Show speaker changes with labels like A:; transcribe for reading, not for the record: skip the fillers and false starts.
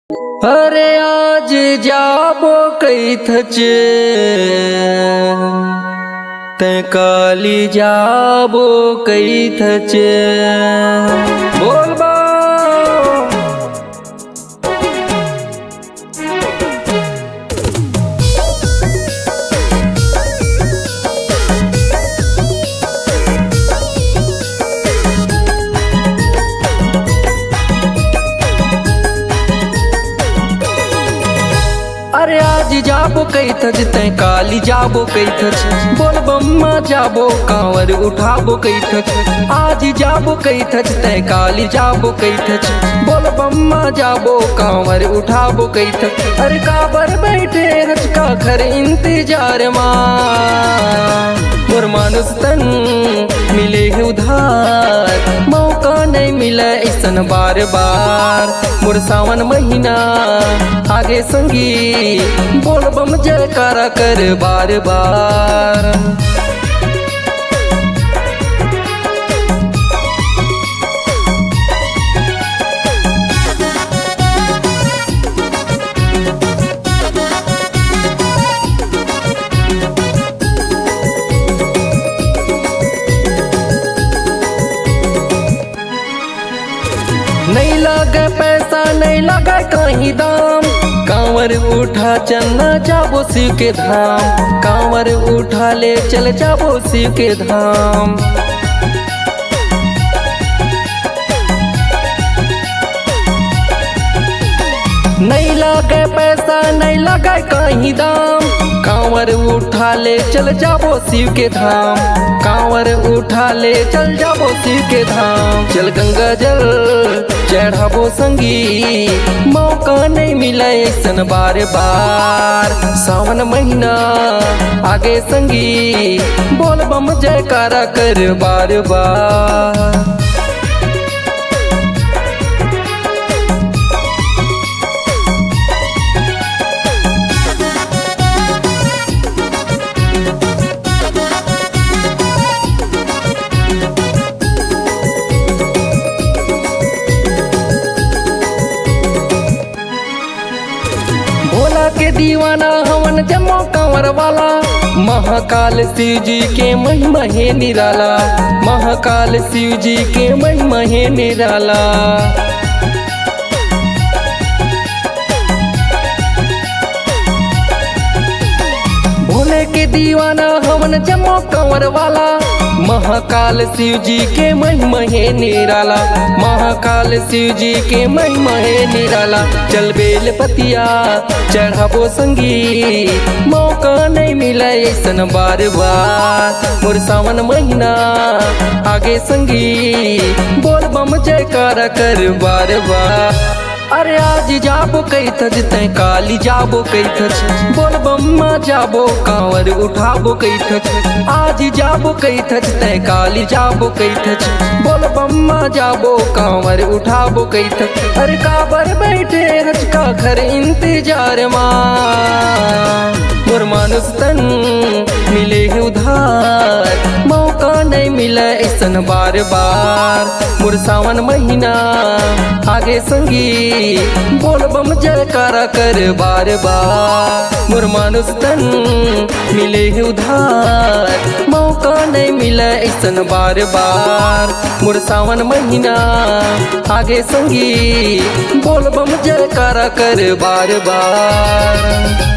A: अरे आज जाबो कैथचे ते काली जाबो कैथचे बोल बा अरे आज जाबो कैथच तै काली जाबो कैथच बोल बम्मा जाबो कांवर उठाबो कैथच आज जाबो कैथच तै काली जाबो कैथच बोल बम्मा जाबो कांवर उठाबो कैथच अरे काबर बैठे हच का खर इंतजार मां मोर मानुस तन मिले है उधार मौका नहीं मिला ऐसन बार बार मोर सावन महीना आगे संगी बोल बम जयकारा कर बार बार। नहीं लगे पैसा नहीं लगे कहीं दाम कांवर उठा चलना जाबो शिव के धाम कांवर उठा ले चल जाबो शिव के धाम। नहीं लगे पैसा नहीं लगे कहीं दाम कांवर उठा ले चल जाबो शिव के धाम कांवर उठा ले चल जाबो शिव के धाम। चल गंगा जल चढ़ाबो संगी मौका नहीं मिला ऐसन बार बार सावन महीना आगे संगी बोल बम जयकारा कर बार बार। भोला के दीवाना हवन जमो कंवर वाला महाकाल शिव जी के महिमा है निराला महाकाल शिव जी के महिमा है निराला। भोले के दीवाना हवन जमो कंवर वाला महाकाल शिव जी के महिमा है निराला महाकाल शिव जी के महिमा है निराला। चल बेल पतिया चढ़ाबो संगी मौका नहीं मिला ऐसन बार बार मोर सावन महीना आगे संगी बोल बम जयकारा कर बार बार। अरे आज जाबो कैथच तै काली जाबो कैथच बोल बम्मा जाबो कांवर उठाबो कैथच आज जाबो कैथच तै काली जाबो कैथच बोल बम्मा जाबो कांवर उठाबो कैथच अरे काबर बैठे हच का खर इंतजार मां मोर मानुस तन मिले है उधार मौका नहीं मिला ऐसन बार बार मोर सावन महीना आगे संगी बोल बम जयकारा कर बार बार मोर मानुस तन मिले है उधार मौका नहीं मिला ऐसन बार बार मोर सावन महीना आगे संगी बोल बम जयकारा कर बार बार।